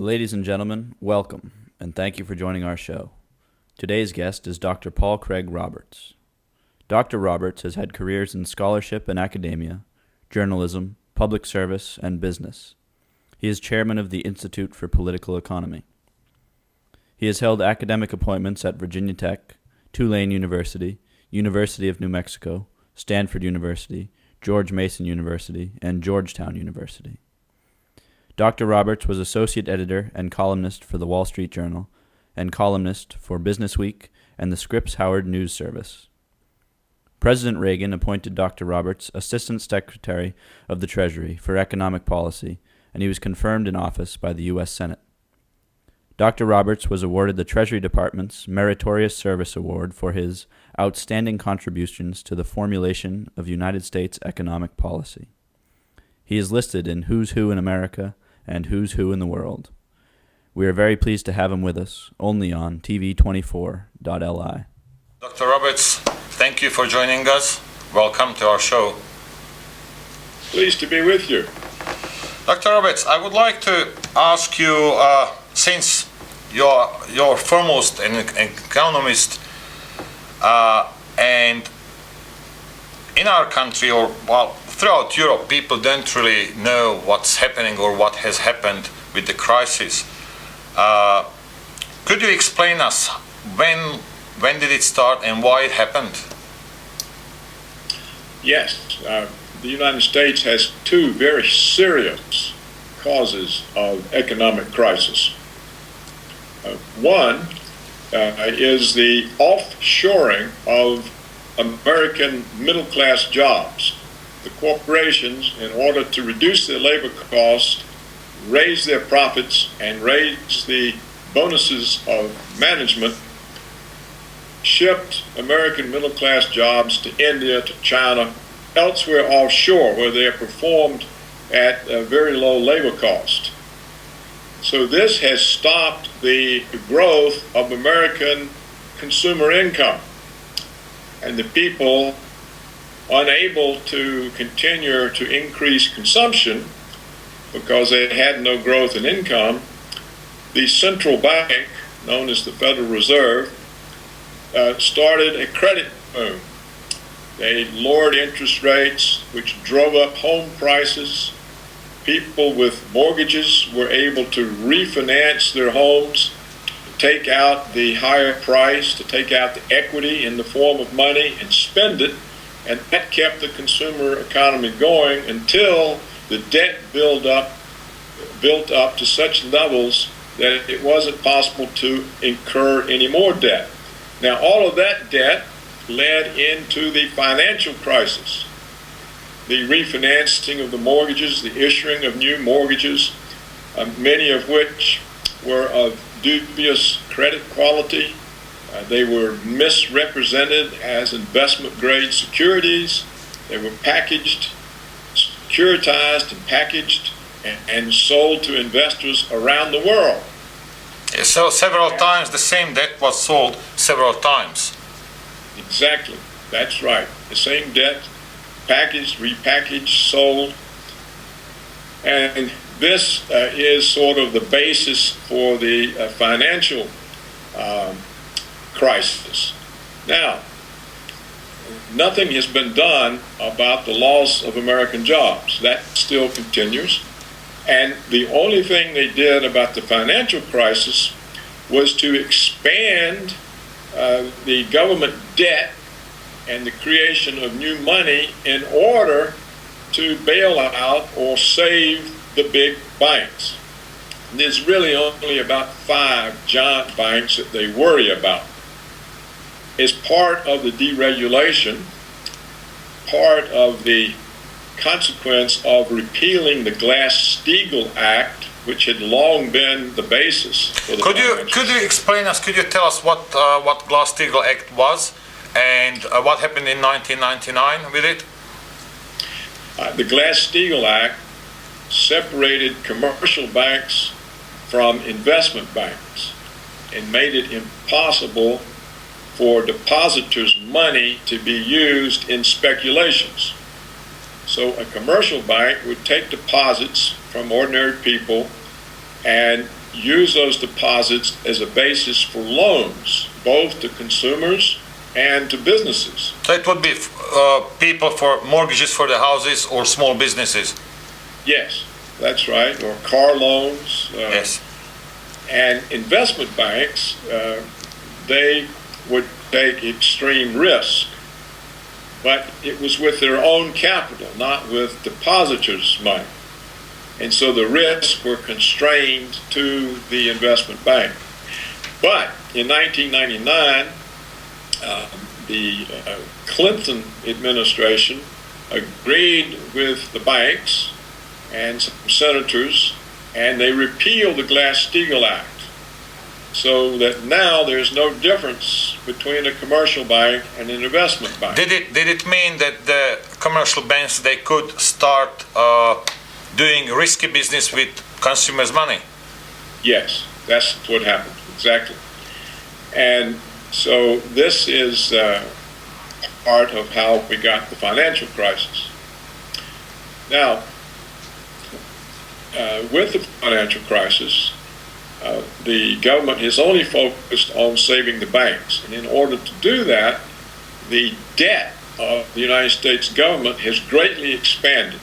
Ladies and gentlemen, welcome, and thank you for joining our show. Today's guest is Dr. Paul Craig Roberts. Dr. Roberts has had careers in scholarship and academia, journalism, public service, and business. He is chairman of the Institute for Political Economy. He has held academic appointments at Virginia Tech, Tulane University, University of New Mexico, Stanford University, George Mason University, and Georgetown University. Dr. Roberts was associate editor and columnist for the Wall Street Journal and columnist for Business Week and the Scripps Howard News Service. President Reagan appointed Dr. Roberts Assistant Secretary of the Treasury for Economic Policy, and he was confirmed in office by the U.S. Senate. Dr. Roberts was awarded the Treasury Department's Meritorious Service Award for his outstanding contributions to the formulation of United States economic policy. He is listed in Who's Who in America and Who's Who in the World. We are very pleased to have him with us, only on TV24.li. Dr. Roberts, thank you for joining us. Welcome to our show. Pleased to be with you. Dr. Roberts, I would like to ask you, since you're foremost an economist, and in our country, or throughout Europe, people don't really know what's happening or what has happened with the crisis. Could you explain us when did it start and why it happened? Yes, the United States has two very serious causes of economic crisis. One is the offshoring of American middle-class jobs. The corporations, in order to reduce their labor costs, raise their profits, and raise the bonuses of management, shipped American middle-class jobs to India, to China, elsewhere offshore, where they are performed at a very low labor cost. So this has stopped the growth of American consumer income. And the people, unable to continue to increase consumption because they had no growth in income, the central bank, known as the Federal Reserve, started a credit boom. They lowered interest rates, which drove up home prices. People with mortgages were able to refinance their homes, to take out the higher price, to take out the equity in the form of money and spend it, and that kept the consumer economy going until the debt built up to such levels that it wasn't possible to incur any more debt. Now, all of that debt led into the financial crisis. The refinancing of the mortgages, the issuing of new mortgages, many of which were of dubious credit quality. They were misrepresented as investment-grade securities. They were packaged, securitized, and packaged, and sold to investors around the world. So several times the same debt was sold several times. Exactly, that's right. The same debt, packaged, repackaged, sold. And this is sort of the basis for the financial crisis. Now, nothing has been done about the loss of American jobs. That still continues. And the only thing they did about the financial crisis was to expand the government debt and the creation of new money in order to bail out or save the big banks. There's really only about 5 giant banks that they worry about. As part of the deregulation, part of the consequence of repealing the Glass-Steagall Act, which had long been the basis for the Could you explain us? Could you tell us what Glass-Steagall Act was and what happened in 1999 with it? The Glass-Steagall Act separated commercial banks from investment banks and made it impossible for depositors' money to be used in speculations. So a commercial bank would take deposits from ordinary people and use those deposits as a basis for loans, both to consumers and to businesses. So it would be people for mortgages for the houses or small businesses. Yes, that's right, or car loans. Yes. And investment banks, they would take extreme risk, but it was with their own capital, not with depositors' money. And so the risks were constrained to the investment bank. But in 1999, the Clinton administration agreed with the banks and some senators, and they repealed the Glass-Steagall Act, so that now there's no difference between a commercial bank and an investment bank. Did it mean that the commercial banks, they could start doing risky business with consumers' money? Yes, that's what happened, exactly. And so this is part of how we got the financial crisis. Now, with the financial crisis, the government has only focused on saving the banks. And in order to do that, the debt of the United States government has greatly expanded.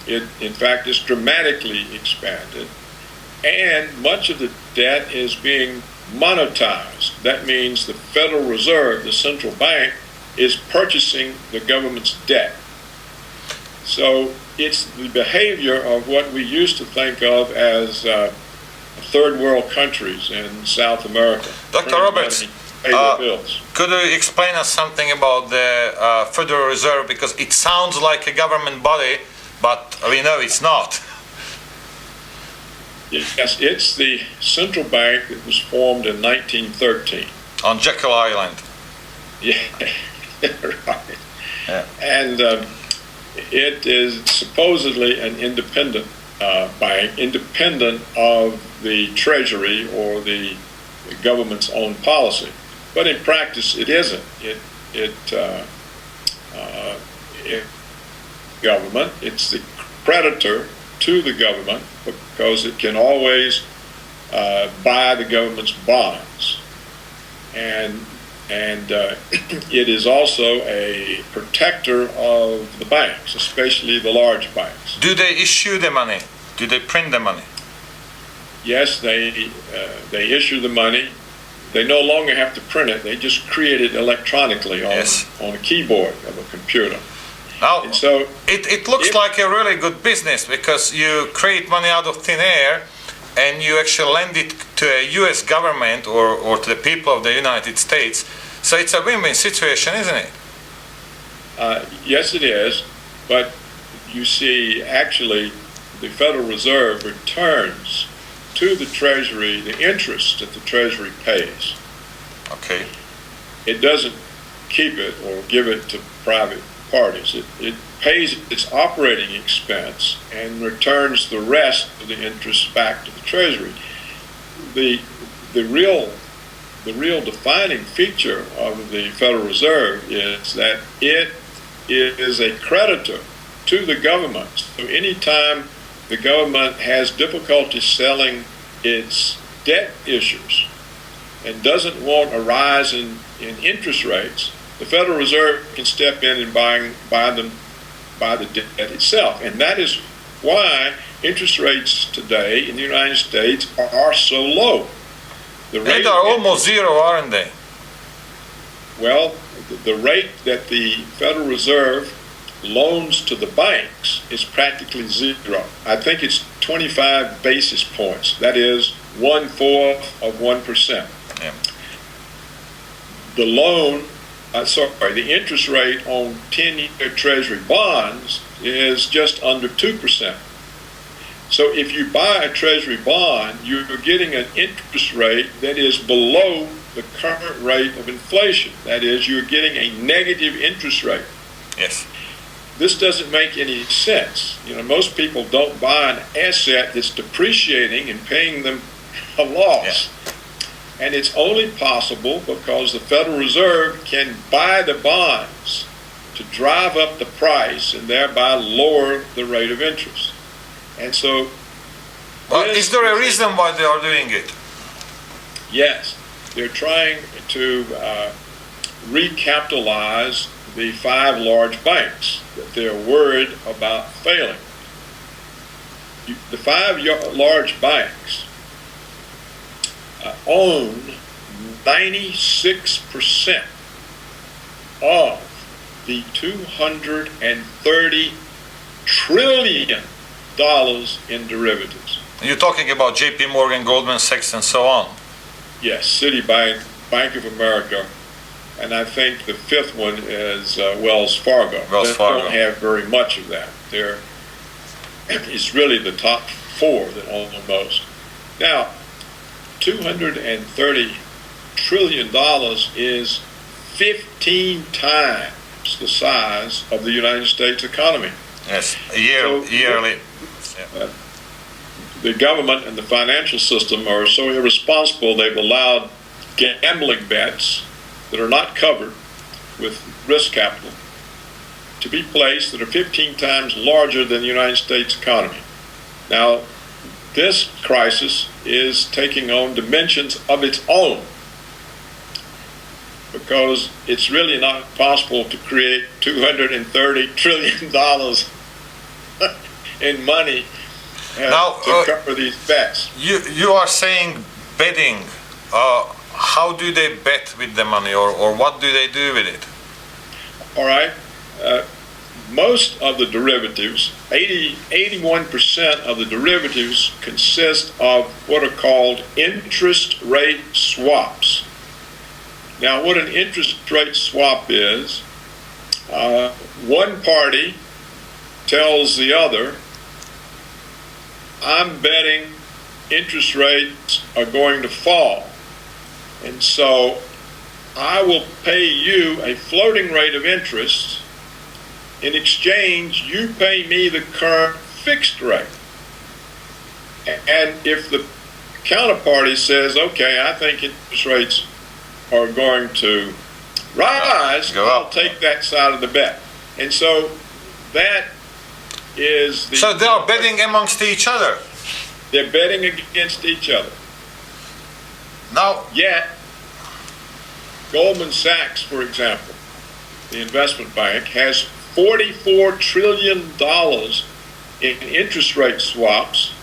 It, in fact, is dramatically expanded. And much of the debt is being monetized. That means the Federal Reserve, the central bank, is purchasing the government's debt. So it's the behavior of what we used to think of as third world countries in South America. Dr. Roberts, could you explain us something about the Federal Reserve? Because it sounds like a government body, but we know it's not. Yes, it's the central bank that was formed in 1913. On Jekyll Island. Yeah, right. Yeah. And it is supposedly an independent bank, independent of the Treasury or the government's own policy. But in practice, it isn't. Government, it's the creditor to the government because it can always buy the government's bonds. And it is also a protector of the banks, especially the large banks. Do they issue the money? Do they print the money? Yes, they issue the money. They no longer have to print it. They just create it electronically on a keyboard of a computer. Now, and so it looks like a really good business because you create money out of thin air and you actually lend it to a U.S. government or to the people of the United States. So it's a win-win situation, isn't it? Yes, it is. But you see, actually, the Federal Reserve returns to the Treasury the interest that the Treasury pays. Okay. It doesn't keep it or give it to private parties. It pays its operating expense and returns the rest of the interest back to the Treasury. The real defining feature of the Federal Reserve is that it is a creditor to the government. So anytime the government has difficulty selling its debt issues and doesn't want a rise in interest rates, the Federal Reserve can step in and buy the debt itself. And that is why interest rates today in the United States are so low. They are almost zero, aren't they? Well, the rate that the Federal Reserve loans to the banks is practically zero. I think it's 25 basis points. That is 1/4 of 1%. Yeah. The interest rate on 10-year Treasury bonds is just under 2%. So if you buy a Treasury bond, you're getting an interest rate that is below the current rate of inflation. That is, you're getting a negative interest rate. Yes. This doesn't make any sense. most people don't buy an asset that's depreciating and paying them a loss. Yeah. And it's only possible because the Federal Reserve can buy the bonds to drive up the price and thereby lower the rate of interest. And so But is there a reason why they are doing it? Yes, they're trying to recapitalize the 5 large banks that they're worried about failing. The 5 large banks own 96% of the $230 trillion in derivatives. You're talking about J.P. Morgan, Goldman Sachs, and so on. Yes, Citibank, Bank of America, and I think the 5th one is Wells Fargo. Wells Fargo. They don't have very much of that. It's really the top 4 that own the most. Now, $230 trillion is 15 times the size of the United States economy. Yes, yearly. The government and the financial system are so irresponsible they've allowed gambling bets that are not covered with risk capital to be placed that are 15 times larger than the United States economy. Now, this crisis is taking on dimensions of its own because it's really not possible to create $230 trillion in money to cover these bets. You are saying betting. How do they bet with the money, or what do they do with it? All right. Most of the derivatives, 81% of the derivatives consist of what are called interest rate swaps. Now, what an interest rate swap is, one party tells the other, I'm betting interest rates are going to fall, and so I will pay you a floating rate of interest. In exchange, you pay me the current fixed rate. And if the counterparty says, okay, I think interest rates are going to rise, I'll take that side of the bet. And so that is the... So they are betting amongst each other? They're betting against each other. Now, yet, Goldman Sachs, for example, the investment bank, has $44 trillion in interest rate swaps,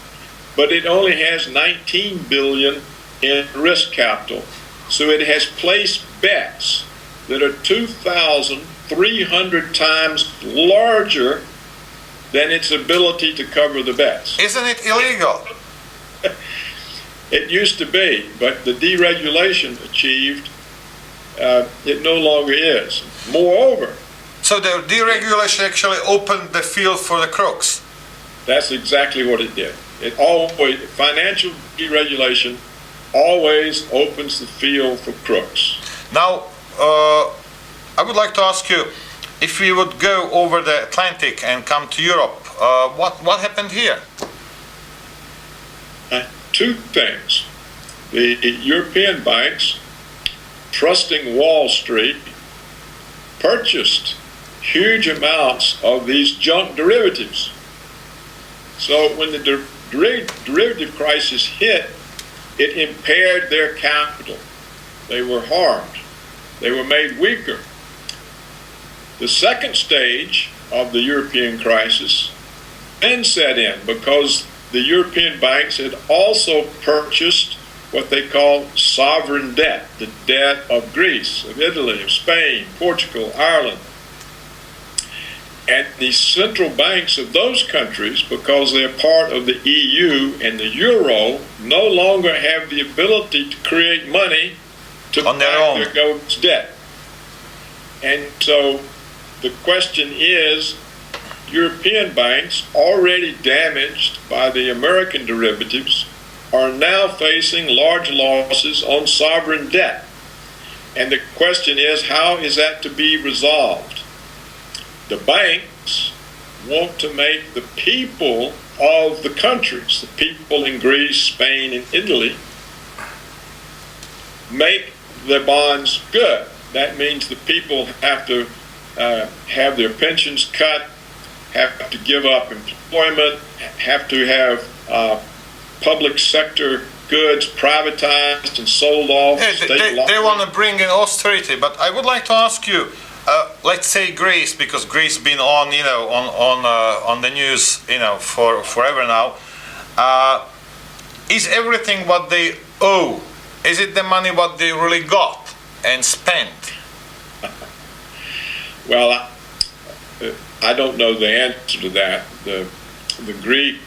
but it only has $19 billion in risk capital. So it has placed bets that are 2,300 times larger than its ability to cover the bets. Isn't it illegal? It used to be, but the deregulation achieved, it no longer is. Moreover, so the deregulation actually opened the field for the crooks. That's exactly what it did. It always, financial deregulation always opens the field for crooks. Now, I would like to ask you, if we would go over the Atlantic and come to Europe, what happened here? 2 things. The European banks, trusting Wall Street, purchased huge amounts of these junk derivatives. So when the derivative crisis hit, it impaired their capital. They were harmed. They were made weaker. The second stage of the European crisis then set in because the European banks had also purchased what they call sovereign debt, the debt of Greece, of Italy, of Spain, Portugal, Ireland. And the central banks of those countries, because they're part of the EU and the Euro, no longer have the ability to create money to on their back own their government's debt. And so the question is, European banks, already damaged by the American derivatives, are now facing large losses on sovereign debt. And the question is, how is that to be resolved? The banks want to make the people of the countries, the people in Greece, Spain, and Italy, make their bonds good. That means the people have to have their pensions cut, have to give up employment, have to have public sector goods privatized and sold off. Yeah, they want to bring in austerity, but I would like to ask you, let's say Greece, because Greece been on, on the news, for forever now. Is everything what they owe? Is it the money what they really got and spent? Well, I don't know the answer to that. The Greek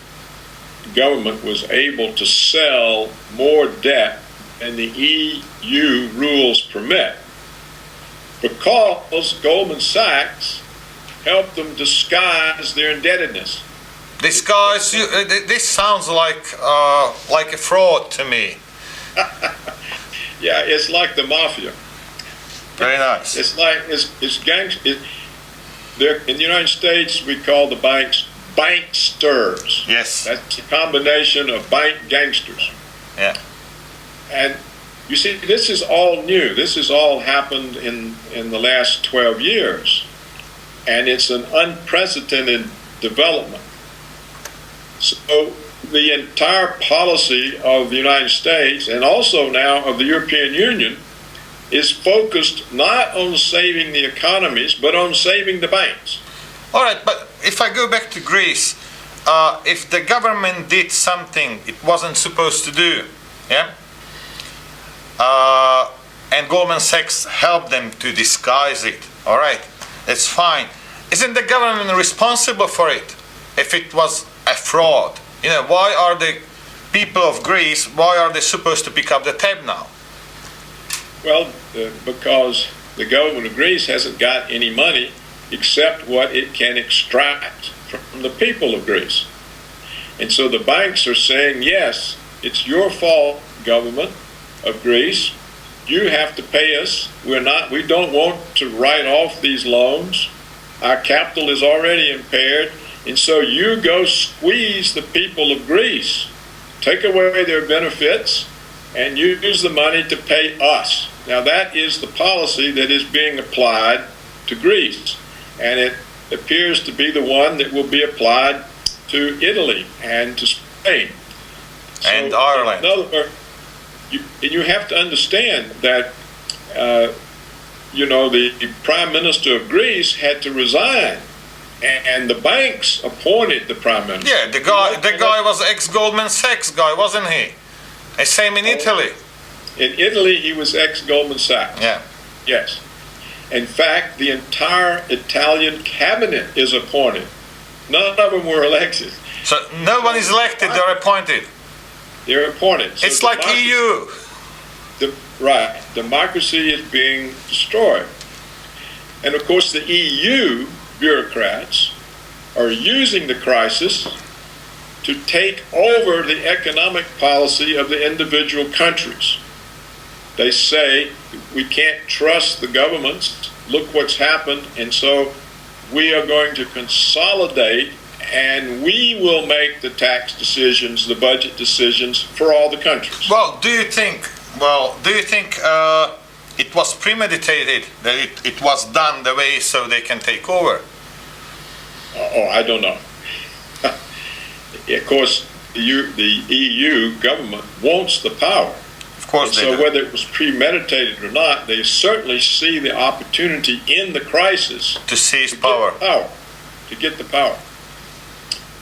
government was able to sell more debt than the EU rules permit because Goldman Sachs helped them disguise their indebtedness. Disguise? This sounds like a fraud to me. Yeah, it's like the mafia. Very nice. It's like it's gangs. In the United States, we call the banks banksters. Yes. That's a combination of bank gangsters. Yeah. And you see, this is all new. This has all happened in the last 12 years. And it's an unprecedented development. So the entire policy of the United States and also now of the European Union is focused not on saving the economies, but on saving the banks. All right, but if I go back to Greece, if the government did something it wasn't supposed to do, yeah, and Goldman Sachs helped them to disguise it, all right, it's fine. Isn't the government responsible for it if it was a fraud? Why are the people of Greece, why are they supposed to pick up the tab now? Well, because the government of Greece hasn't got any money except what it can extract from the people of Greece. And so the banks are saying, yes, it's your fault, government of Greece. You have to pay us. We don't want to write off these loans. Our capital is already impaired. And so you go squeeze the people of Greece, take away their benefits, and use the money to pay us. Now that is the policy that is being applied to Greece. And it appears to be the one that will be applied to Italy and to Spain. And Ireland. In other words, you have to understand that, the Prime Minister of Greece had to resign. And the banks appointed the Prime Minister. Yeah, the guy was ex-Goldman Sachs guy, wasn't he? And same in Italy. In Italy, he was ex-Goldman Sachs. Yeah. Yes. In fact, the entire Italian cabinet is appointed. None of them were elected. So no one is elected, they're appointed. They're appointed. So it's like EU. Right. Democracy is being destroyed. And of course, the EU bureaucrats are using the crisis to take over the economic policy of the individual countries. They say, we can't trust the governments, look what's happened, and so we are going to consolidate and we will make the tax decisions, the budget decisions for all the countries. Well, do you think it was premeditated, that it was done the way so they can take over? I don't know. Of course, the EU government wants the power. Of course they do. So whether it was premeditated or not, they certainly see the opportunity in the crisis to seize power. To get the power.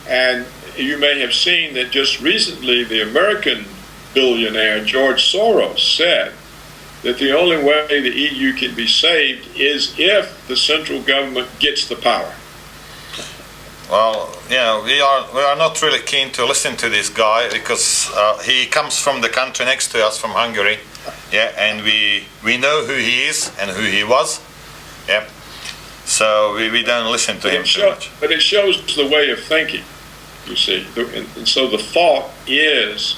And you may have seen that just recently the American billionaire George Soros said that the only way the EU can be saved is if the central government gets the power. Well, we are not really keen to listen to this guy because he comes from the country next to us, from Hungary, and we know who he is and who he was, so we don't listen to him too much. But it shows the way of thinking, you see, and so the thought is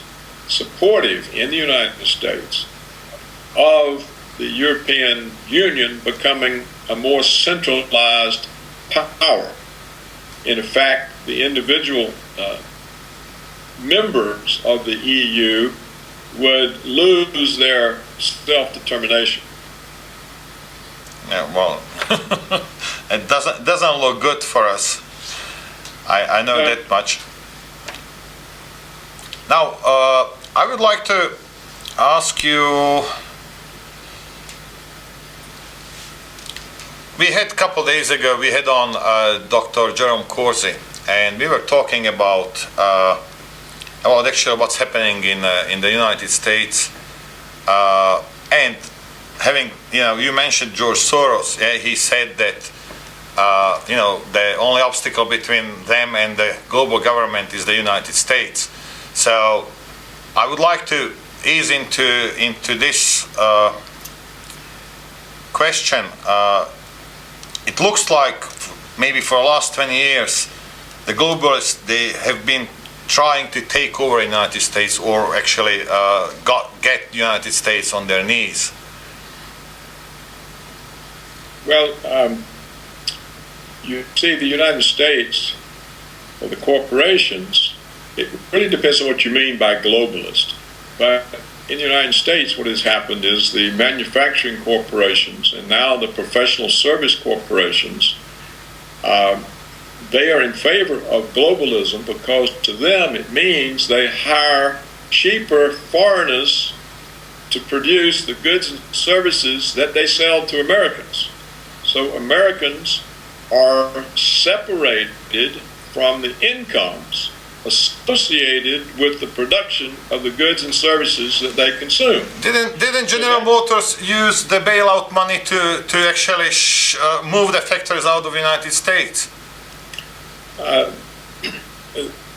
supportive in the United States of the European Union becoming a more centralized power. In fact, the individual members of the EU would lose their self-determination. Yeah, well, it doesn't look good for us. I know that much. Now, I would like to ask you, we had a couple days ago, we had on Dr. Jerome Corsi, and we were talking about actually what's happening in the United States, and having, you mentioned George Soros. Yeah, he said that the only obstacle between them and the global government is the United States. So I would like to ease into this question. It looks like maybe for the last 20 years, the globalists, they have been trying to take over the United States, or actually get the United States on their knees. Well, you see, the United States, or the corporations, it really depends on what you mean by globalist. But in the United States, what has happened is the manufacturing corporations and now the professional service corporations, they are in favor of globalism because to them it means they hire cheaper foreigners to produce the goods and services that they sell to Americans. So Americans are separated from the incomes associated with the production of the goods and services that they consume. Didn't General Motors use the bailout money to actually move the factories out of the United States?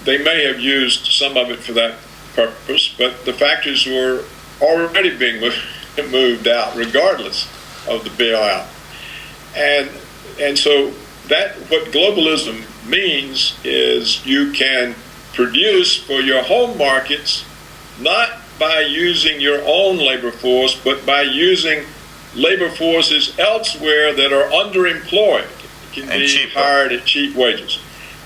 They may have used some of it for that purpose, but the factories were already being moved out regardless of the bailout. And so that, what globalism means is you can produce for your home markets not by using your own labor force, but by using labor forces elsewhere that are underemployed, can be cheaper, hired at cheap wages.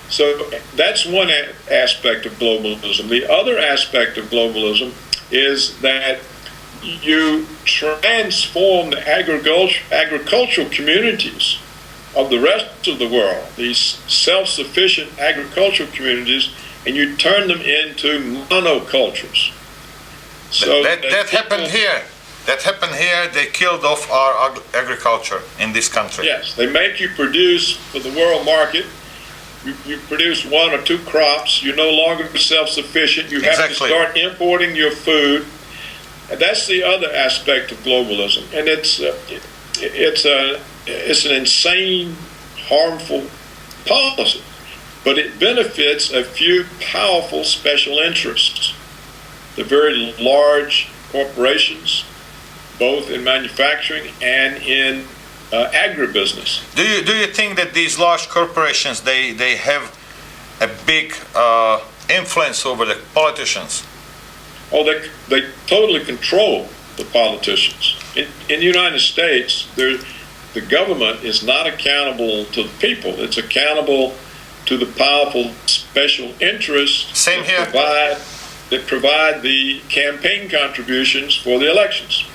So that's one aspect of globalism. The other aspect of globalism is that you transform the agricultural communities of the rest of the world, these self-sufficient agricultural communities, and you turn them into monocultures. So that happened here. That happened here. They killed off our agriculture in this country. Yes, they make you produce for the world market. You produce one or two crops. You're no longer self-sufficient. You have to start importing your food. And that's the other aspect of globalism, and it's an insane, harmful policy, but it benefits a few powerful special interests. The very large corporations, both in manufacturing and in agribusiness. Do you think that these large corporations they have a big influence over the politicians? Oh, they totally control the politicians. In the United States, the government is not accountable to the people. It's accountable to the powerful special interests Same here. that provide the campaign contributions for the elections.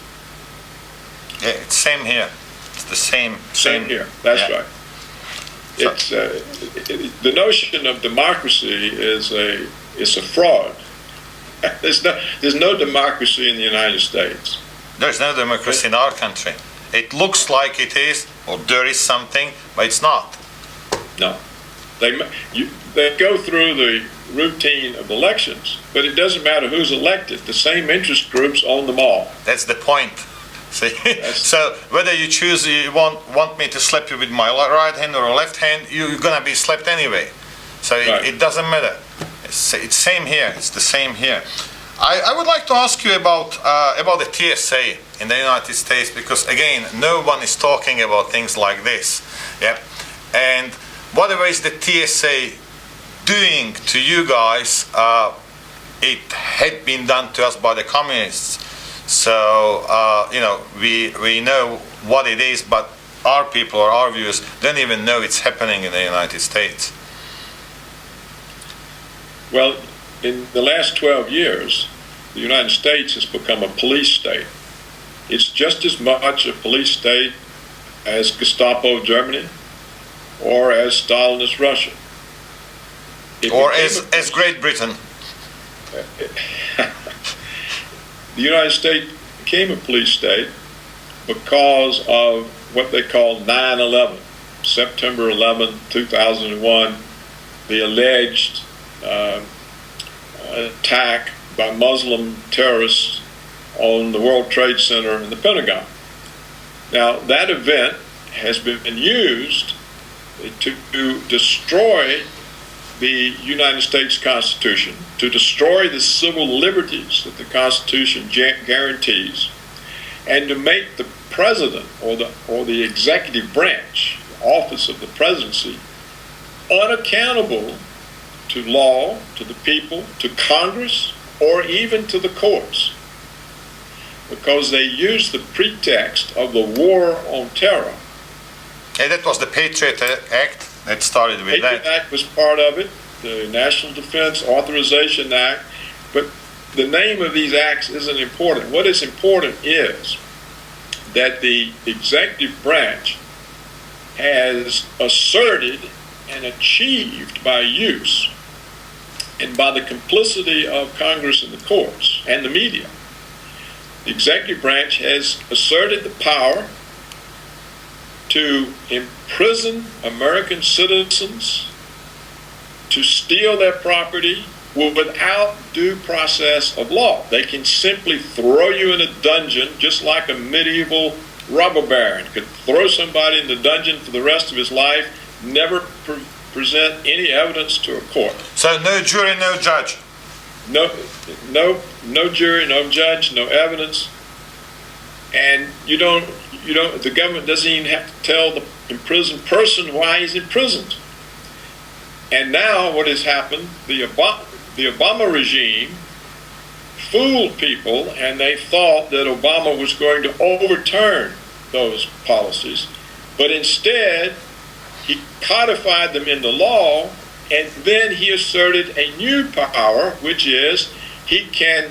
Yeah, it's same here. It's the same here. That's right. It's the notion of democracy is a fraud. There's no democracy in the United States. There's no democracy in our country. It looks like it is, or there is something, but it's not. No. They go through the routine of elections, but it doesn't matter who's elected. The same interest groups own them all. That's the point. See? So whether you choose, you want me to slap you with my right hand or left hand, you're going to be slapped anyway. So it doesn't matter. It's same here. It's the same here. I would like to ask you about the TSA in the United States, because again, no one is talking about things like this. Yeah, and whatever is the TSA doing to you guys, it had been done to us by the communists. So we know what it is, but our people or our viewers don't even know it's happening in the United States. Well, in the last 12 years, the United States has become a police state. It's just as much a police state as Gestapo Germany or as Stalinist Russia. Or as Great Britain. The United States became a police state because of what they call 9/11, September 11, 2001, the alleged attack by Muslim terrorists on the World Trade Center and the Pentagon. Now, that event has been used to destroy the United States Constitution, to destroy the civil liberties that the Constitution guarantees, and to make the president or the executive branch, the office of the presidency, unaccountable to law, to the people, to Congress, or even to the courts, because they use the pretext of the war on terror. And that was the Patriot Act that started with Patriot that. Act was part of it, the National Defense Authorization Act, but the name of these acts isn't important. What is important is that the executive branch has asserted and achieved by use and by the complicity of Congress and the courts and the media. The executive branch has asserted the power to imprison American citizens, to steal their property without due process of law. They can simply throw you in a dungeon just like a medieval robber baron could throw somebody in the dungeon for the rest of his life, never present any evidence to a court. So no jury, no judge. No jury, no judge, no evidence, and the government doesn't even have to tell the imprisoned person why he's imprisoned. And now what has happened, the Obama regime fooled people, and they thought that Obama was going to overturn those policies, but instead he codified them into law, and then he asserted a new power, which is he can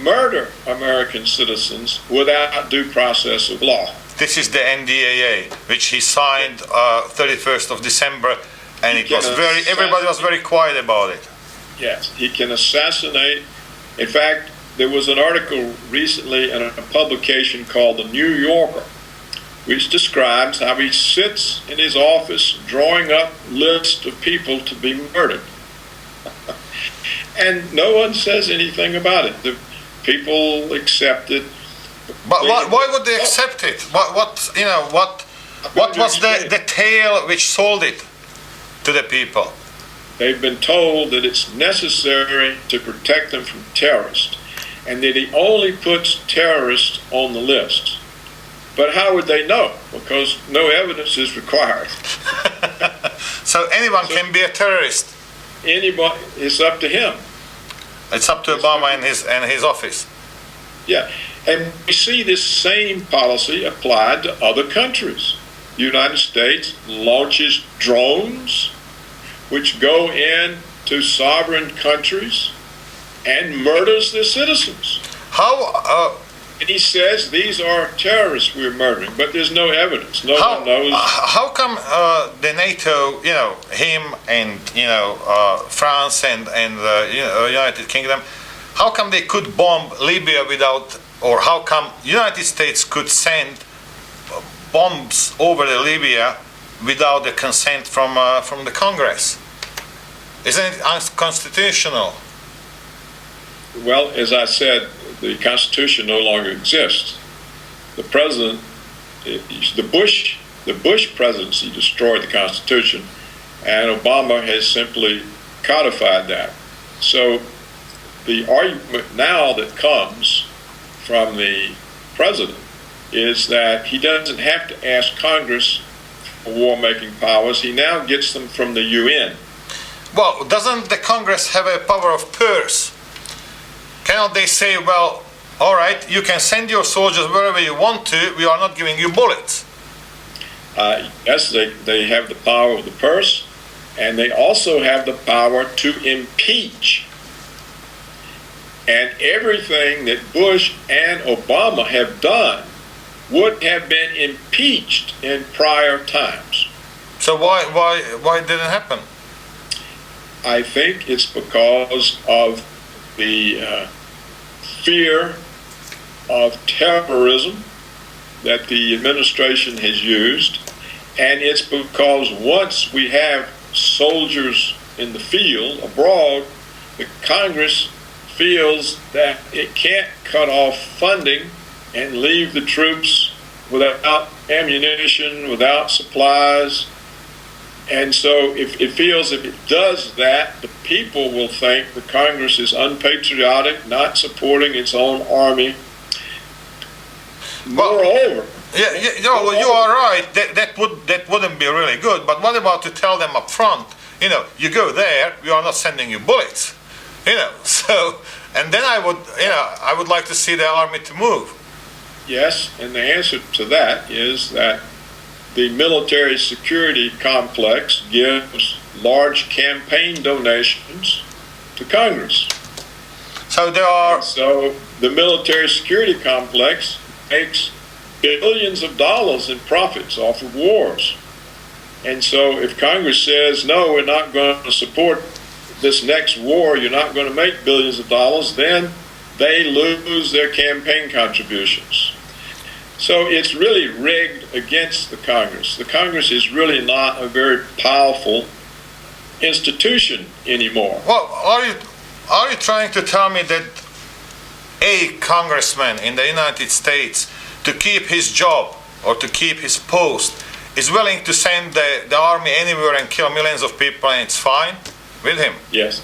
murder American citizens without due process of law. This is the NDAA, which he signed 31st of December, and everybody was very quiet about it. Yes, he can assassinate. In fact, there was an article recently in a publication called The New Yorker, which describes how he sits in his office drawing up lists of people to be murdered. And no one says anything about it. The people accept it. But why would they accept it? What was the tale which sold it to the people? They've been told that it's necessary to protect them from terrorists, and that he only puts terrorists on the list. But how would they know? Because no evidence is required. So anyone can be a terrorist. Anybody, it's up to him. It's up to Obama and his office. Yeah, and we see this same policy applied to other countries. The United States launches drones which go into sovereign countries and murders their citizens. And he says these are terrorists we're murdering, but there's no evidence. No one knows. How come the NATO, him and France and the United Kingdom, how come they could bomb Libya without, or how come United States could send bombs over Libya without the consent from the Congress? Isn't it unconstitutional? Well, as I said, the Constitution no longer exists. The president, the Bush presidency destroyed the Constitution, and Obama has simply codified that. So the argument now that comes from the president is that he doesn't have to ask Congress for war-making powers. He now gets them from the UN. Well, doesn't the Congress have a power of purse? Cannot they say, well, all right, you can send your soldiers wherever you want to, we are not giving you bullets? Yes, they have the power of the purse, and they also have the power to impeach. And everything that Bush and Obama have done would have been impeached in prior times. So why didn't it happen? I think it's because of the fear of terrorism that the administration has used, and it's because once we have soldiers in the field abroad, the Congress feels that it can't cut off funding and leave the troops without ammunition, without supplies. And so if it feels if it does that, the people will think the Congress is unpatriotic, not supporting its own army. Moreover, well, you are right. That wouldn't be really good. But what about to tell them up front? You go there. We are not sending you bullets. So, and then I would like to see the army to move. Yes, and the answer to that is that the military security complex gives large campaign donations to Congress. So So the military security complex makes billions of dollars in profits off of wars. And so if Congress says, no, we're not going to support this next war, you're not going to make billions of dollars, then they lose their campaign contributions. So it's really rigged against the Congress. The Congress is really not a very powerful institution anymore. Well, are you trying to tell me that a congressman in the United States, to keep his job or to keep his post, is willing to send the army anywhere and kill millions of people and it's fine with him? Yes,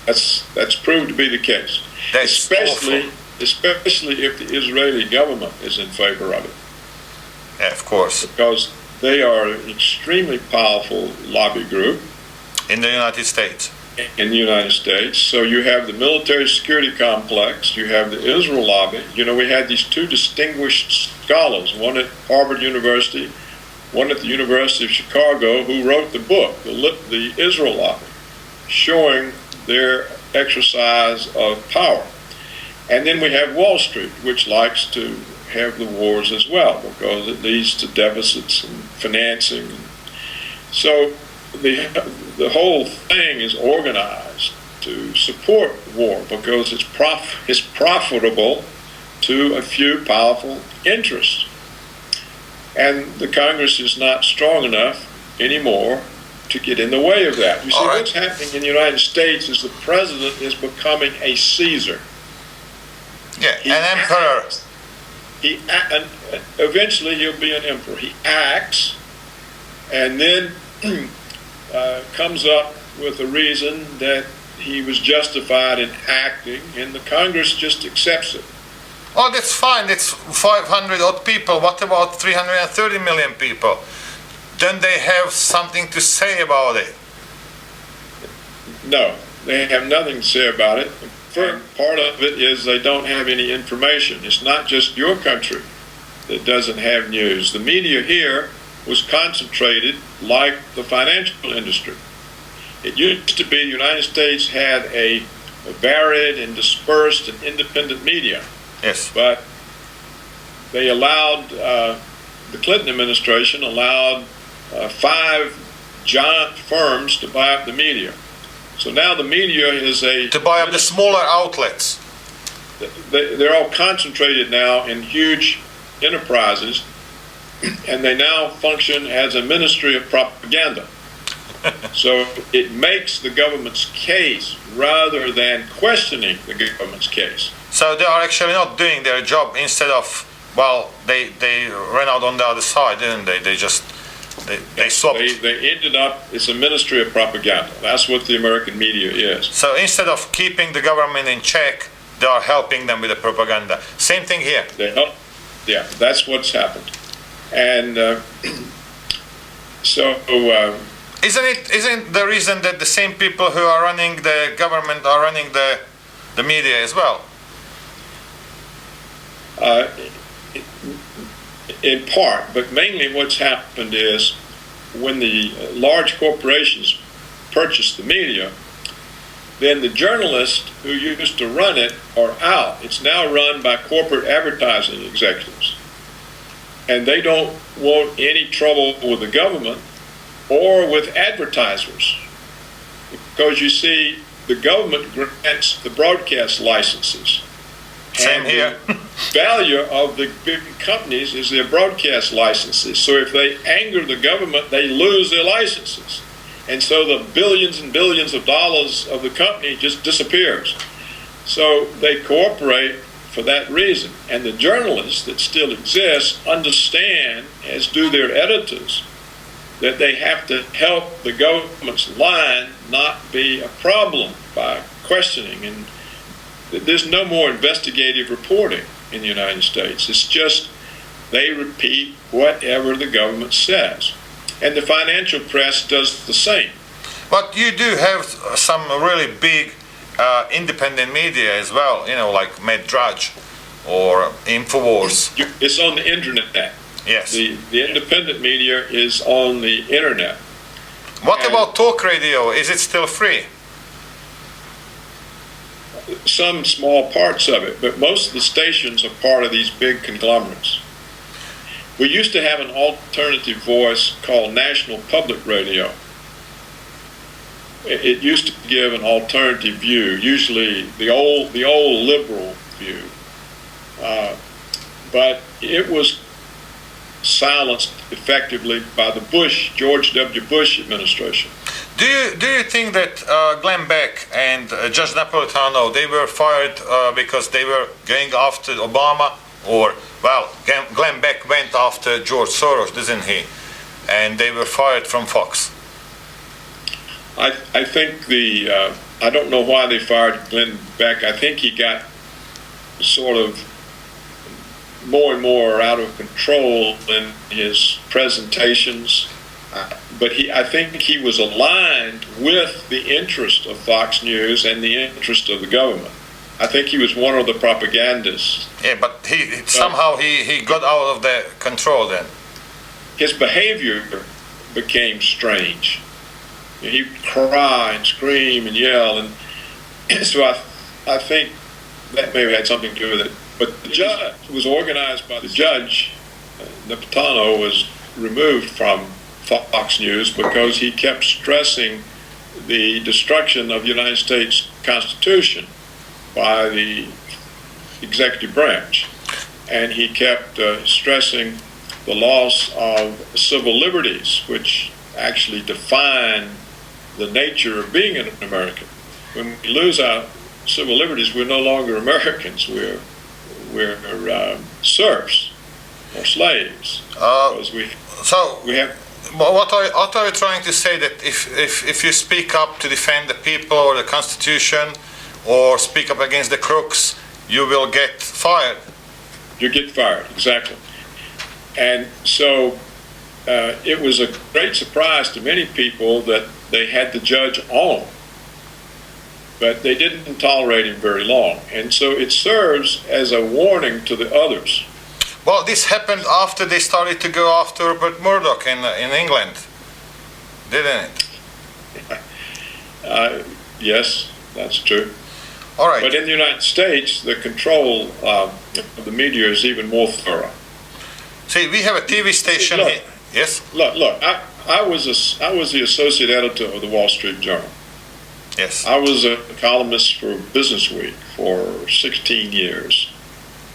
that's proved to be the case. That's especially awful. Especially if the Israeli government is in favor of it. Yeah, of course. Because they are an extremely powerful lobby group in the United States. In the United States. So you have the military security complex, you have the Israel lobby. We had these two distinguished scholars, one at Harvard University, one at the University of Chicago, who wrote the book, The Israel Lobby, showing their exercise of power. And then we have Wall Street, which likes to have the wars as well, because it leads to deficits and financing. So the whole thing is organized to support war because it's profitable to a few powerful interests. And the Congress is not strong enough anymore to get in the way of that. You see, what's happening in the United States is the president is becoming a Caesar. Yeah, an emperor. And eventually he'll be an emperor. He acts and then comes up with a reason that he was justified in acting, and the Congress just accepts it. Oh, that's fine. It's 500 odd people. What about 330 million people? Don't they have something to say about it? No, they have nothing to say about it. Part of it is they don't have any information. It's not just your country that doesn't have news. The media here was concentrated like the financial industry. It used to be the United States had a varied and dispersed and independent media. Yes. But they allowed, the Clinton administration allowed 5 giant firms to buy up the media. So now the media is to buy up the smaller outlets. They're all concentrated now in huge enterprises, and they now function as a ministry of propaganda. So it makes the government's case rather than questioning the government's case. So they are actually not doing their job. Instead of, they ran out on the other side, didn't they? They swapped. They ended up, it's a ministry of propaganda. That's what the American media is. So instead of keeping the government in check, they are helping them with the propaganda. Same thing here. Yeah, that's what's happened. And isn't the reason that the same people who are running the government are running the media as well? In part, but mainly what's happened is when the large corporations purchase the media, then the journalists who used to run it are out. It's now run by corporate advertising executives. And they don't want any trouble with the government or with advertisers. Because you see, the government grants the broadcast licenses. Same here. The value of the big companies is their broadcast licenses. So if they anger the government, they lose their licenses. And so the billions and billions of dollars of the company just disappears. So they cooperate for that reason. And the journalists that still exist understand, as do their editors, that they have to help the government's line not be a problem by questioning. And there's no more investigative reporting in the United States. It's just they repeat whatever the government says. And the financial press does the same. But you do have some really big independent media as well, like Matt Drudge or InfoWars. It's on the internet. Yes. The independent media is on the internet. What about talk radio? Is it still free? Some small parts of it, but most of the stations are part of these big conglomerates. We used to have an alternative voice called National Public Radio. It used to give an alternative view, usually the old liberal view, but it was silenced effectively by the George W. Bush administration. Do you think that Glenn Beck and Judge Napolitano, they were fired because they were going after Obama? Or, well, Glenn Beck went after George Soros, didn't he? And they were fired from Fox. I think I don't know why they fired Glenn Beck. I think he got sort of more and more out of control in his presentations. But I think he was aligned with the interest of Fox News and the interest of the government. I think he was one of the propagandists. Yeah, but somehow he got out of the control then. His behavior became strange. He'd cry and scream and yell, and so I think that maybe had something to do with it. But the judge was organized by the judge. Napolitano was removed from Fox News because he kept stressing the destruction of the United States Constitution by the executive branch. And he kept stressing the loss of civil liberties, which actually define the nature of being an American. When we lose our civil liberties, we're no longer Americans. We're serfs or slaves. Because we have. What are you trying to say? That if you speak up to defend the people or the Constitution, or speak up against the crooks, you will get fired? You get fired, exactly. And so it was a great surprise to many people that they had the judge on, but they didn't tolerate him very long. And so it serves as a warning to the others. Well, this happened after they started to go after Rupert Murdoch in England, didn't it? Yes, that's true. All right. But in the United States, the control of the media is even more thorough. See, we have a TV station here. Yes? Look, I was the associate editor of the Wall Street Journal. Yes. I was a columnist for Business Week for 16 years.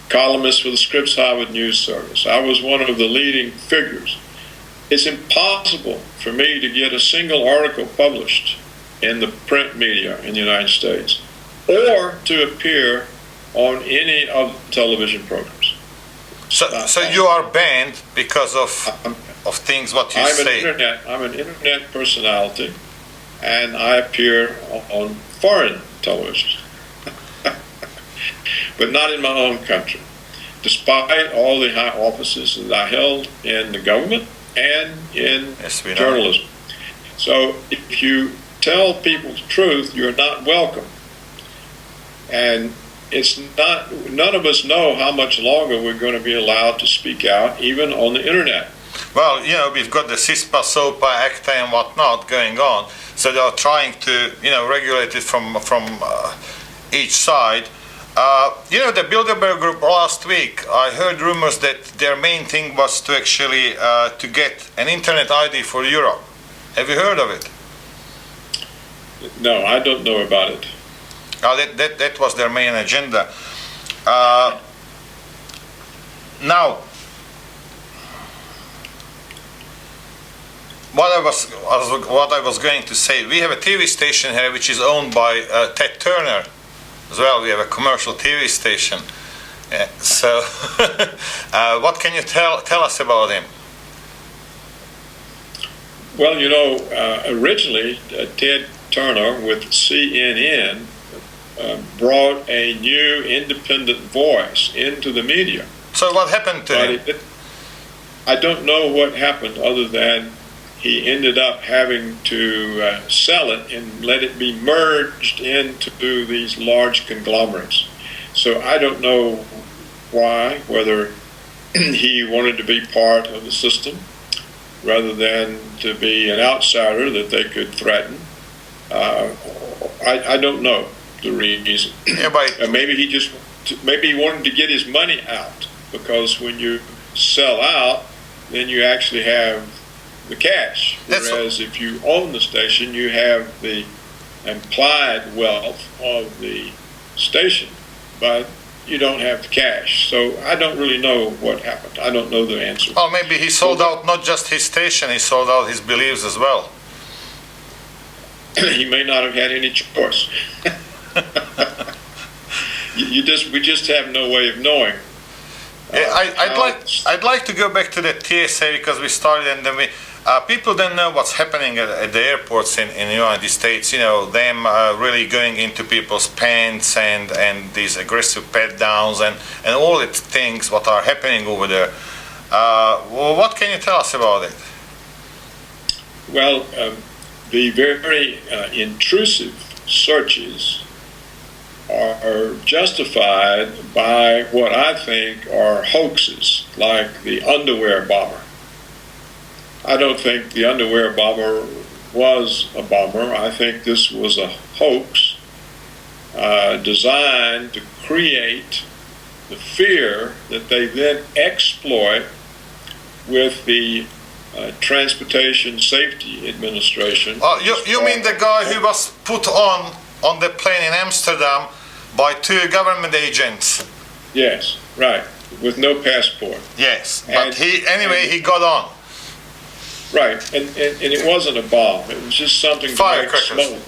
Columnist for the Scripps Harvard News Service. I was one of the leading figures. It's impossible for me to get a single article published in the print media in the United States, or to appear on any of the television programs. So you are banned because of things what you say. I'm an internet personality, and I appear on foreign television, but not in my own country, despite all the high offices that I held in the government and in journalism. So if you tell people the truth, you're not welcome. And it's not, none of us know how much longer we're going to be allowed to speak out, even on the internet. Well, we've got the CISPA, SOPA, ACTA and whatnot going on, so they are trying to, regulate it from each side. The Bilderberg Group last week, I heard rumors that their main thing was to actually to get an internet ID for Europe. Have you heard of it? No, I don't know about it. That was their main agenda. Now, what I was going to say, we have a TV station here which is owned by Ted Turner as well. We have a commercial TV station. So, what can you tell us about him? Well, you know, originally Ted Turner with CNN brought a new independent voice into the media. So what happened to him? I don't know what happened other than he ended up having to sell it and let it be merged into these large conglomerates. So I don't know why, whether he wanted to be part of the system rather than to be an outsider that they could threaten. I don't know the reason. Yeah, but maybe he wanted to get his money out, because when you sell out, then you actually have the cash. Whereas if you own the station, you have the implied wealth of the station, but you don't have the cash. So I don't really know what happened. I don't know the answer. Well, maybe he sold out not just his station, he sold out his beliefs as well. He may not have had any choice. We just have no way of knowing. I'd like to go back to the TSA, because we started and then people don't know what's happening at the airports in the United States. You know, them really going into people's pants and these aggressive pat downs and all the things what are happening over there. Well, what can you tell us about it? Well, the very intrusive searches are justified by what I think are hoaxes, like the underwear bomber. I don't think the underwear bomber was a bomber. I think this was a hoax designed to create the fear that they then exploit with the Transportation Safety Administration. You mean the guy who was put on the plane in Amsterdam by 2 government agents? Yes, right, with no passport. Yes, but he got on. Right, and it wasn't a bomb. It was just something to make smoke.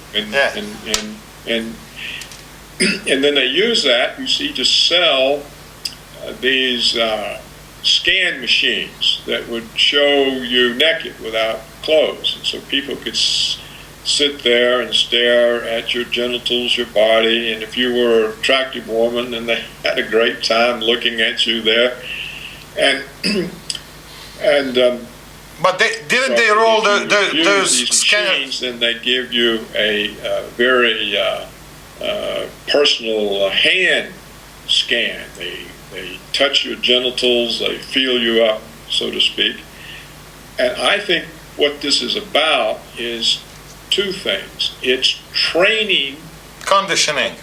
And then they use that, you see, to sell these scan machines that would show you naked without clothes. And so people could sit there and stare at your genitals, your body, and if you were an attractive woman, then they had a great time looking at you there. But didn't they roll those scanners? Then they give you a very personal hand scan. They touch your genitals, they feel you up, so to speak. And I think what this is about is 2 things. It's training, conditioning.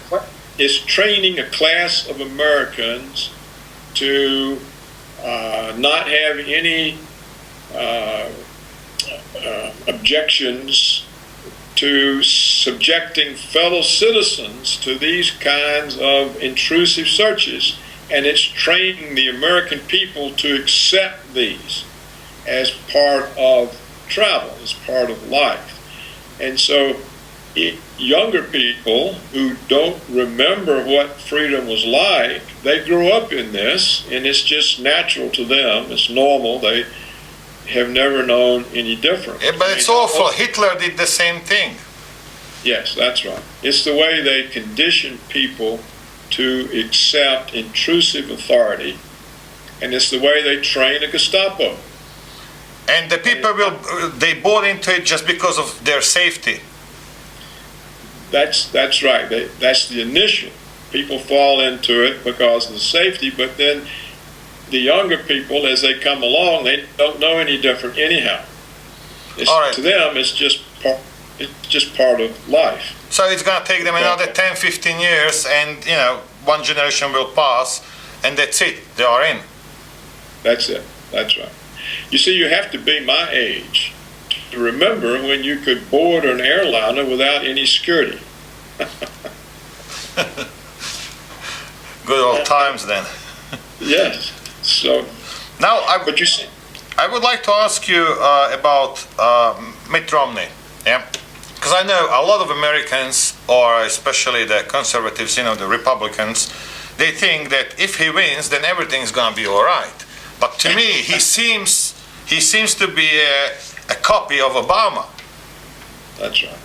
It's training a class of Americans to not have any objections to subjecting fellow citizens to these kinds of intrusive searches. And it's training the American people to accept these as part of travel, as part of life. And so younger people who don't remember what freedom was like, they grew up in this, and it's just natural to them. It's normal. They have never known any different. Yeah, but it's awful. Hitler did the same thing. Yes, that's right. It's the way they condition people to accept intrusive authority, and it's the way they train a Gestapo. And the people they bought into it just because of their safety. That's right. That's the initial. People fall into it because of the safety, but then the younger people, as they come along, they don't know any different anyhow. All right. To them, it's just part of life. So it's going to take them another 10, 15 years, and one generation will pass, and that's it. They are in. That's it. That's right. You see, you have to be my age to remember when you could board an airliner without any security. Good old times then. Yes. So now, but you see, I would like to ask you about Mitt Romney. Yeah, because I know a lot of Americans, or especially the conservatives, the Republicans, they think that if he wins, then everything's going to be all right. But to me, he seems to be a copy of Obama. That's right.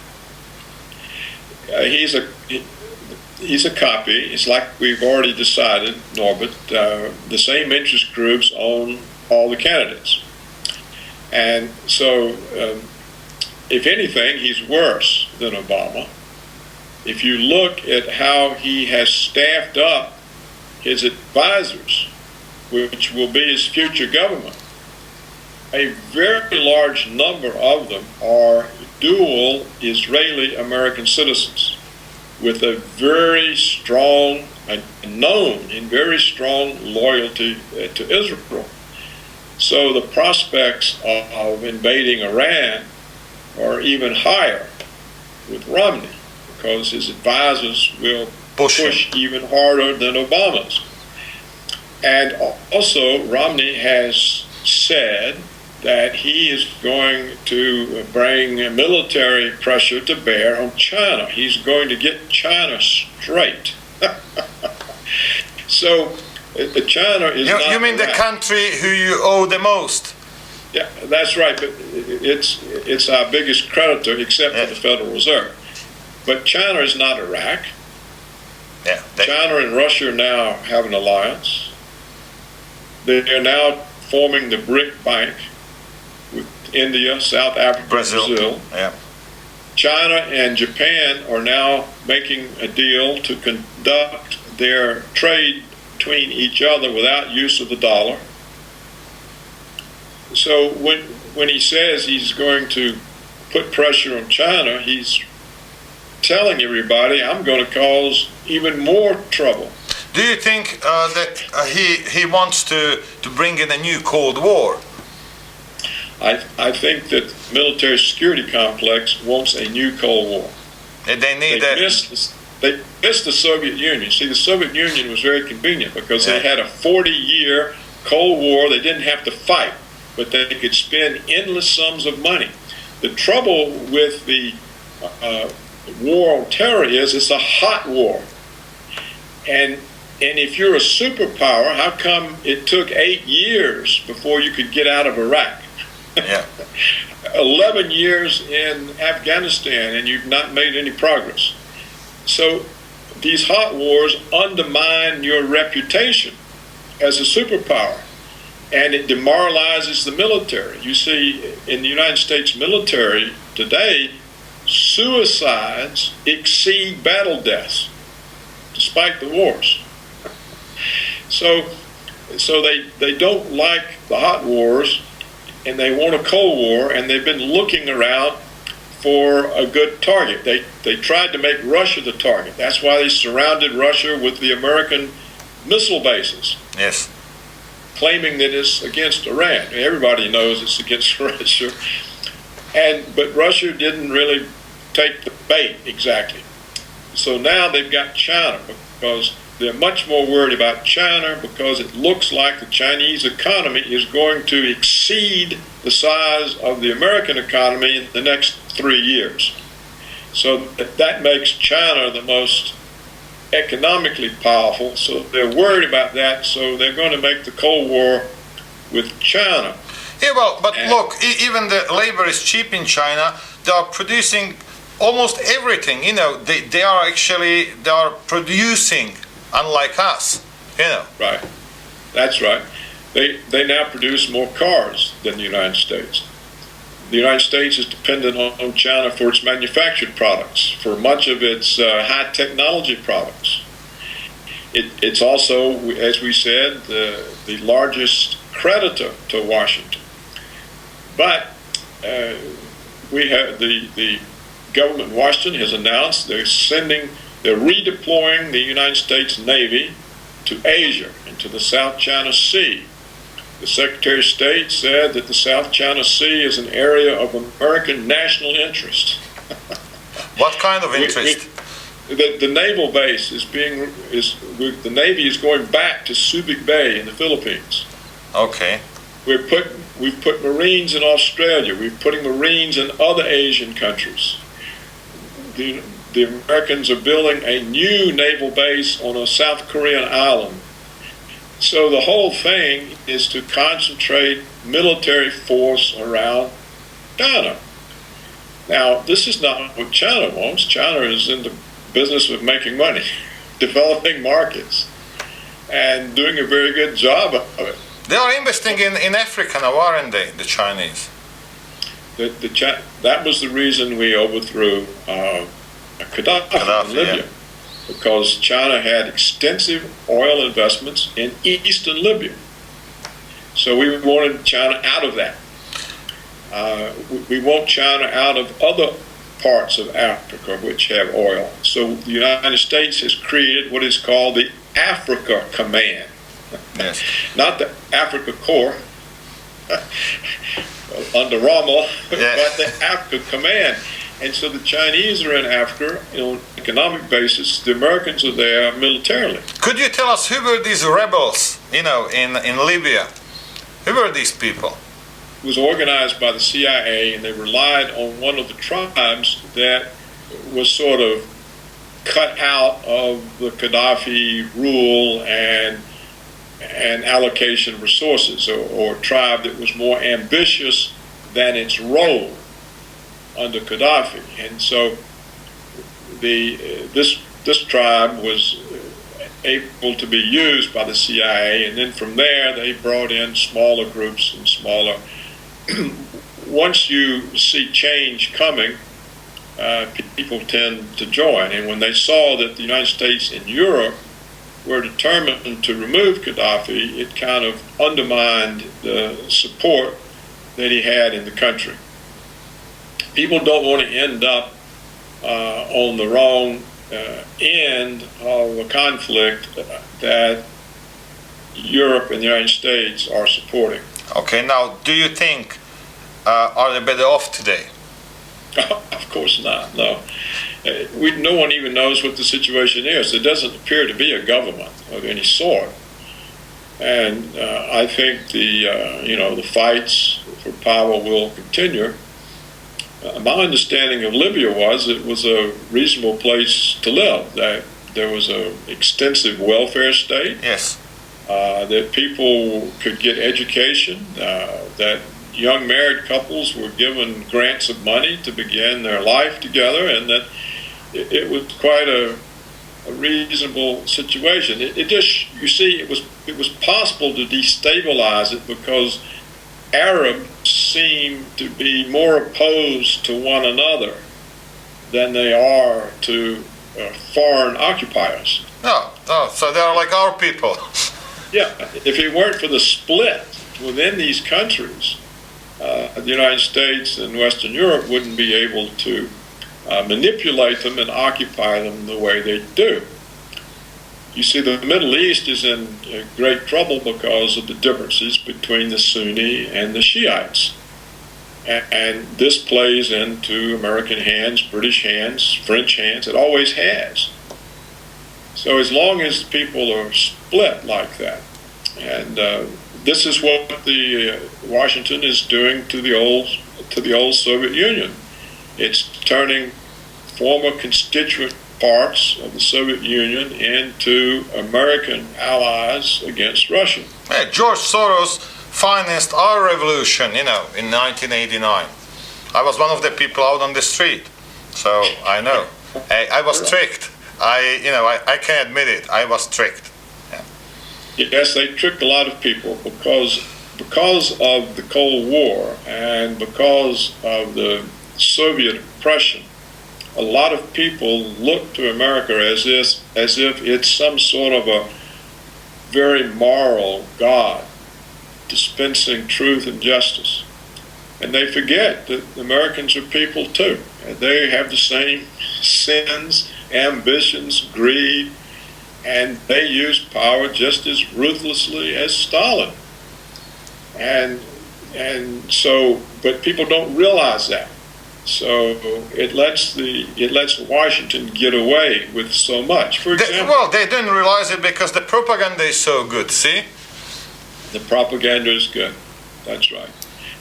He's a copy. It's like we've already decided, Norbert. The same interest groups own all the candidates, and so if anything, he's worse than Obama. If you look at how he has staffed up his advisors, which will be his future government, a very large number of them are dual Israeli-American citizens with a very strong, known and very strong loyalty to Israel. So the prospects of invading Iran are even higher with Romney, because his advisors will push even harder than Obama's. And also, Romney has said that he is going to bring military pressure to bear on China. He's going to get China straight. So China is not... You mean the country who you owe the most? Yeah, that's right, but it's our biggest creditor, except for the Federal Reserve. But China is not Iraq. Yeah, China and Russia now have an alliance. They're now forming the BRIC Bank with India, South Africa, Brazil. Yeah. China and Japan are now making a deal to conduct their trade between each other without use of the dollar. So when he says he's going to put pressure on China, he's telling everybody, I'm going to cause even more trouble. Do you think that he wants to bring in a new Cold War? I think that military security complex wants a new Cold War. And they need They missed the Soviet Union. See, the Soviet Union was very convenient because they had a 40-year Cold War. They didn't have to fight, but they could spend endless sums of money. The trouble with the war on terror is it's a hot war. And if you're a superpower, how come it took 8 years before you could get out of Iraq? Yeah. 11 years in Afghanistan, and you've not made any progress. So these hot wars undermine your reputation as a superpower, and it demoralizes the military. You see, in the United States military today, suicides exceed battle deaths, despite the wars. So they don't like the hot wars, and they want a Cold War, and they've been looking around for a good target. They tried to make Russia the target. That's why they surrounded Russia with the American missile bases. Yes. Claiming that it's against Iran. Everybody knows it's against Russia. But Russia didn't really take the bait exactly. So now they've got China, because they're much more worried about China, because it looks like the Chinese economy is going to exceed the size of the American economy in the next 3 years. So that makes China the most economically powerful. So they're worried about that. So they're going to make the Cold War with China. Yeah, well, but look, even the labor is cheap in China. They are producing almost everything. They are producing, unlike us. Right. That's right. They now produce more cars than the United States. The United States is dependent on China for its manufactured products, for much of its high technology products. It's also, as we said, the largest creditor to Washington. But we have the government in Washington has announced they're redeploying the United States Navy to Asia and to the South China Sea. The Secretary of State said that the South China Sea is an area of American national interest. What kind of interest? The naval base the Navy is going back to Subic Bay in the Philippines. Okay. We've put Marines in Australia. We're putting Marines in other Asian countries. The Americans are building a new naval base on a South Korean island. So the whole thing is to concentrate military force around China. Now, this is not what China wants. China is in the business of making money, developing markets, and doing a very good job of it. They are investing in Africa now, aren't they, the Chinese? That was the reason we overthrew Gaddafi in Libya. Yeah. Because China had extensive oil investments in eastern Libya. So we wanted China out of that. We want China out of other parts of Africa which have oil. So the United States has created what is called the Africa Command. Yes. Not the Africa Corps under Rommel, Yes. but the Africa Command. And so the Chinese are in Africa on an economic basis. The Americans are there militarily. Could you tell us who were these rebels, in Libya? Who were these people? It was organized by the CIA, and they relied on one of the tribes that was sort of cut out of the Gaddafi rule and allocation of resources, or a tribe that was more ambitious than its role under Gaddafi. And so this tribe was able to be used by the CIA, and then from there they brought in smaller groups and smaller. Once you see change coming, people tend to join. And when they saw that the United States and Europe were determined to remove Gaddafi, it kind of undermined the support that he had in the country. People don't want to end up on the wrong end of a conflict that Europe and the United States are supporting. Okay, now, do you think, are they better off today? Of course not, no. No one even knows what the situation is. There doesn't appear to be a government of any sort. And I think the fights for power will continue. My understanding of Libya was it was a reasonable place to live, that there was an extensive welfare state. Yes. That people could get education, that young married couples were given grants of money to begin their life together, and that it was quite a reasonable situation. It was possible to destabilize it because Arabs seem to be more opposed to one another than they are to foreign occupiers. No, so they're like our people. Yeah, if it weren't for the split within these countries, the United States and Western Europe wouldn't be able to manipulate them and occupy them the way they do. You see, the Middle East is in great trouble because of the differences between the Sunni and the Shiites. And this plays into American hands, British hands, French hands. It always has. So as long as people are split like that, and this is what the Washington is doing to the old Soviet Union. It's turning former constituent parts of the Soviet Union into American allies against Russia. Yeah, George Soros financed our revolution, in 1989. I was one of the people out on the street, so I know. I was tricked. I can admit it. I was tricked. Yeah. Yes, they tricked a lot of people because of the Cold War and because of the Soviet oppression. A lot of people look to America as if it's some sort of a very moral God dispensing truth and justice. And they forget that Americans are people too. And they have the same sins, ambitions, greed, and they use power just as ruthlessly as Stalin. and so, but people don't realize that. So it lets Washington get away with so much. For example, they didn't realize it because the propaganda is so good. See, the propaganda is good. That's right.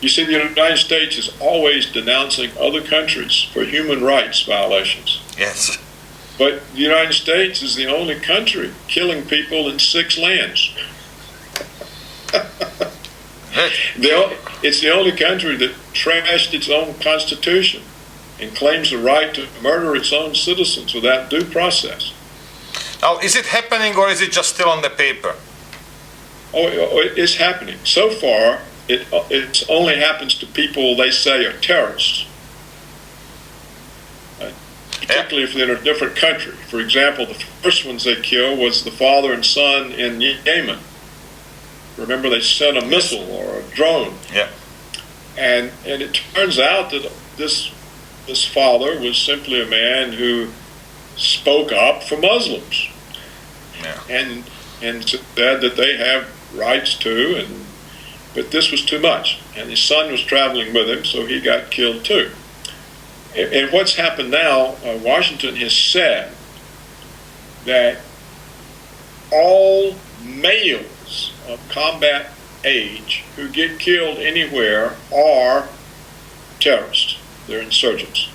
You see, the United States is always denouncing other countries for human rights violations. Yes. But the United States is the only country killing people in 6 lands. It's the only country that trashed its own constitution and claims the right to murder its own citizens without due process. Now, is it happening or is it just still on the paper? It's happening. So far, it only happens to people they say are terrorists, particularly if they're in a different country. For example, the first ones they killed was the father and son in Yemen. Remember, they sent a missile or a drone. Yeah. And it turns out that this father was simply a man who spoke up for Muslims. Yeah. And said that they have rights too, but this was too much. And his son was traveling with him, so he got killed too. And what's happened now, Washington has said that all males of combat age who get killed anywhere are terrorists. They're insurgents.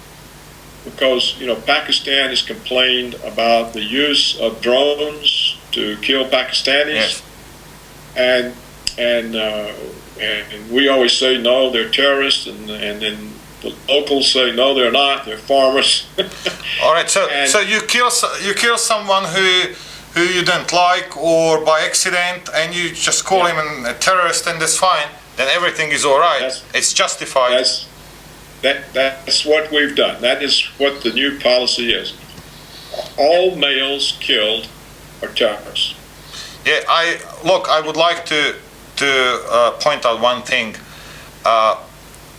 Because, Pakistan has complained about the use of drones to kill Pakistanis. Yes. And we always say, no, they're terrorists, and then the locals say, no, they're not, they're farmers. All right, so you kill someone who you don't like, or by accident, and you just call him a terrorist, and that's fine. Then everything is all right. It's justified. That's what we've done. That is what the new policy is. All males killed are terrorists. Yeah, I would like to point out one thing.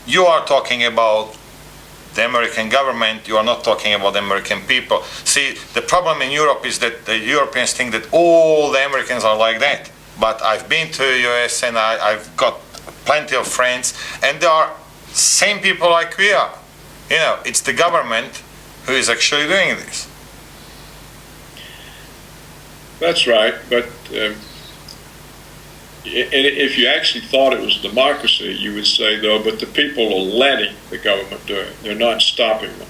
You are talking about the American government, you are not talking about the American people. See, the problem in Europe is that the Europeans think that all the Americans are like that. But I've been to the US and I've got plenty of friends, and they are same people like we are. It's the government who is actually doing this. That's right, but if you actually thought it was democracy, you would say, though, but the people are letting the government do it. They're not stopping them.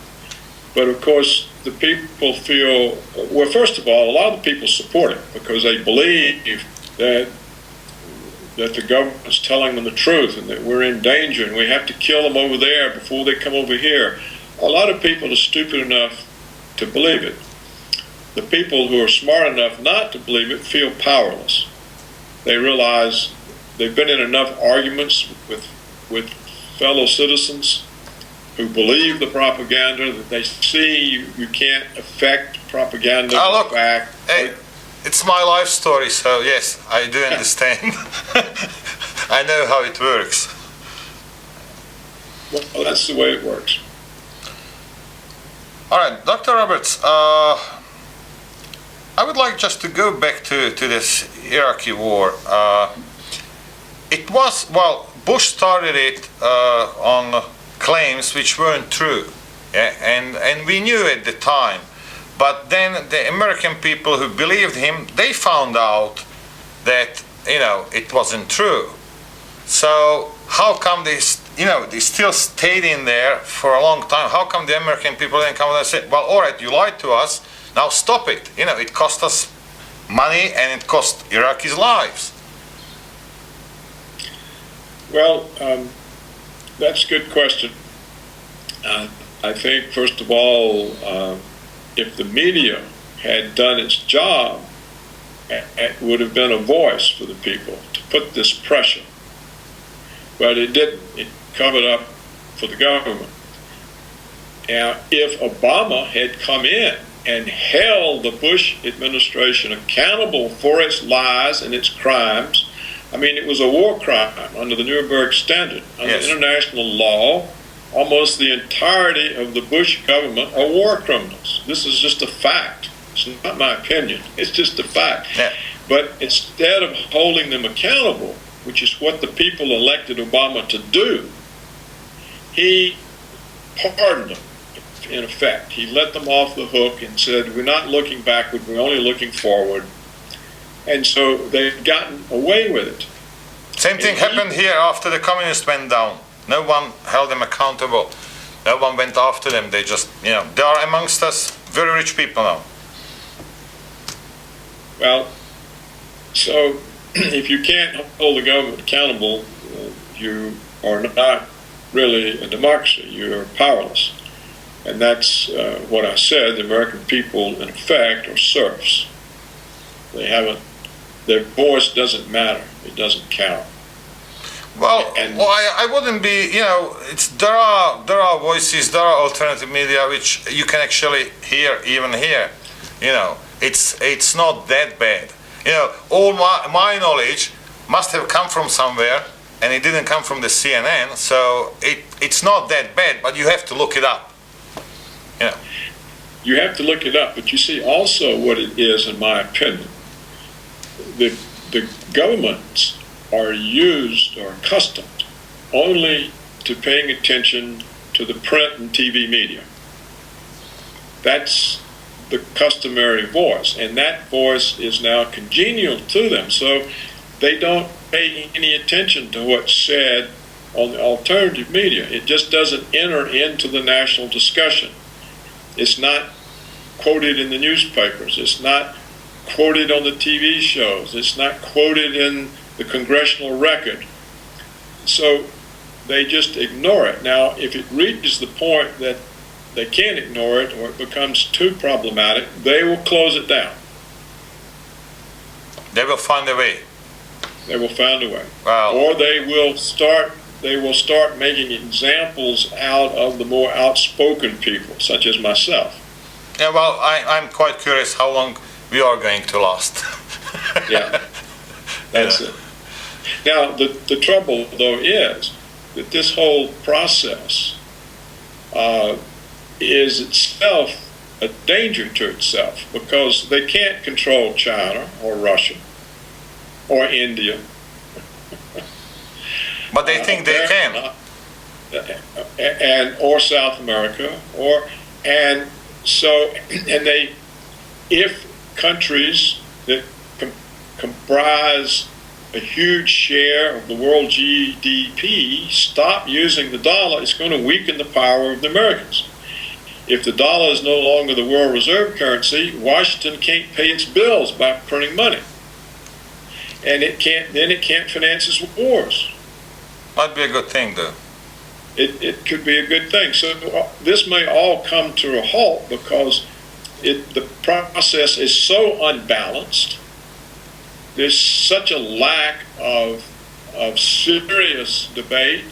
But, of course, the people feel, well, first of all, a lot of the people support it because they believe that the government's telling them the truth and that we're in danger and we have to kill them over there before they come over here. A lot of people are stupid enough to believe it. The people who are smart enough not to believe it feel powerless. They realize they've been in enough arguments with fellow citizens who believe the propaganda that they see you can't affect propaganda look, back. Hey, it's my life story, so yes, I do understand. I know how it works. Well, that's the way it works. All right, Dr. Roberts, I would like just to go back to this Iraqi war. It was, Bush started it on claims which weren't true, and we knew at the time. But then the American people who believed him, they found out that it wasn't true. So how come they still stayed in there for a long time? How come the American people didn't come and say, well, all right, you lied to us, now stop it. It cost us money and it cost Iraqis lives. Well, that's a good question. I think, first of all, if the media had done its job, it would have been a voice for the people to put this pressure. But it didn't. It covered up for the government. Now, if Obama had come in and held the Bush administration accountable for its lies and its crimes, it was a war crime under the Nuremberg Standard. Under international law, almost the entirety of the Bush government are war criminals. This is just a fact. It's not my opinion. It's just a fact. Yeah. But instead of holding them accountable, which is what the people elected Obama to do, he pardoned them, in effect. He let them off the hook and said, we're not looking backward, we're only looking forward. And so they've gotten away with it. Same thing happened here after the communists went down. No one held them accountable. No one went after them. They just, they are amongst us very rich people now. Well, so if you can't hold the government accountable, you are not really a democracy. You're powerless. And that's what I said. The American people, in effect, are serfs. Their voice doesn't matter. It doesn't count. Well, I wouldn't be, there are voices, there are alternative media which you can actually hear even here. It's not that bad. All my knowledge must have come from somewhere, and it didn't come from the CNN, so it's not that bad, but you have to look it up. You have to look it up, but you see also what it is, in my opinion. The governments are used or accustomed only to paying attention to the print and TV media. That's the customary voice, and that voice is now congenial to them, so they don't pay any attention to what's said on the alternative media. It just doesn't enter into the national discussion. It's not quoted in the newspapers. It's not quoted on the TV shows. It's not quoted in the congressional record. So they just ignore it. Now, if it reaches the point that they can't ignore it or it becomes too problematic, they will close it down. They will find a way. They will find a way. Wow. Or they will start making examples out of the more outspoken people, such as myself. Yeah, well, I'm quite curious how long we are going to last. Yeah, that's it. Now, the trouble, though, is that this whole process is itself a danger to itself, because they can't control China or Russia or India. But they think they can. Or South America, if countries that comprise a huge share of the world GDP stop using the dollar, it's going to weaken the power of the Americans. If the dollar is no longer the world reserve currency, Washington can't pay its bills by printing money, and it can't finance its wars. Might be a good thing, though. It could be a good thing. So this may all come to a halt because the process is so unbalanced. There's such a lack of serious debate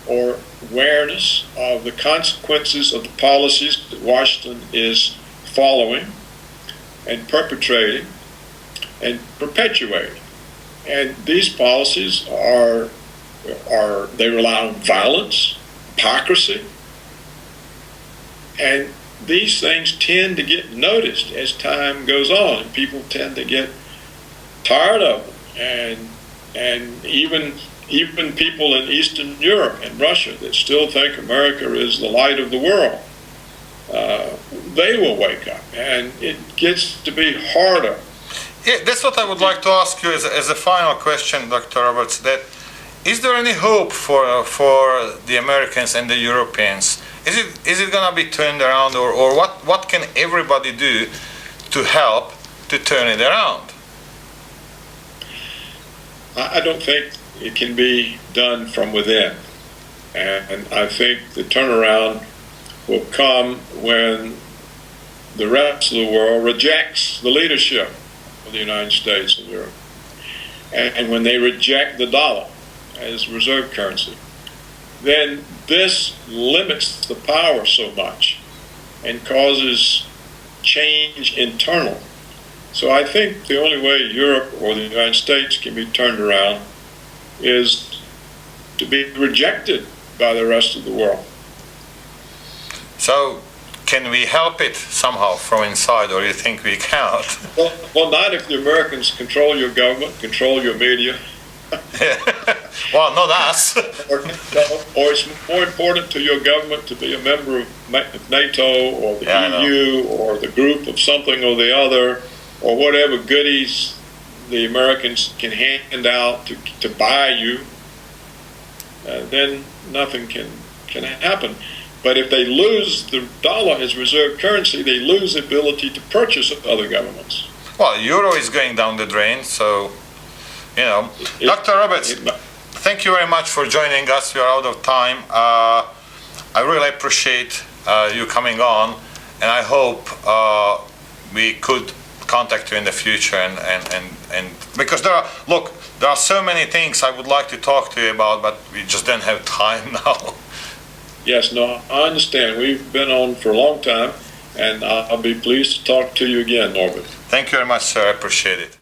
or awareness of the consequences of the policies that Washington is following and perpetrating and perpetuating. And these policies they rely on violence, hypocrisy, and these things tend to get noticed as time goes on, and people tend to get tired of them. And even people in Eastern Europe and Russia that still think America is the light of the world, they will wake up, and it gets to be harder. Yeah, that's what I would like to ask you as a final question, Dr. Roberts. That is there any hope for the Americans and the Europeans? Is it going to be turned around, or what can everybody do to help to turn it around? I don't think it can be done from within, and I think the turnaround will come when the rest of the world rejects the leadership of the United States and Europe, and when they reject the dollar as reserve currency. Then this limits the power so much and causes change internal. So I think the only way Europe or the United States can be turned around is to be rejected by the rest of the world. So can we help it somehow from inside, or you think we cannot? Well, not if the Americans control your government, control your media, Well, not us. or it's more important to your government to be a member of NATO or the EU or the group of something or the other, or whatever goodies the Americans can hand out to buy you, then nothing can happen. But if they lose the dollar as reserve currency, they lose the ability to purchase other governments. Well, euro is going down the drain, so, Dr. Roberts, thank you very much for joining us. We are out of time. I really appreciate you coming on, and I hope we could contact you in the future, and because there are so many things I would like to talk to you about, but we just don't have time now. Yes, no, I understand. We've been on for a long time, and I'll be pleased to talk to you again, Norbert. Thank you very much, sir. I appreciate it.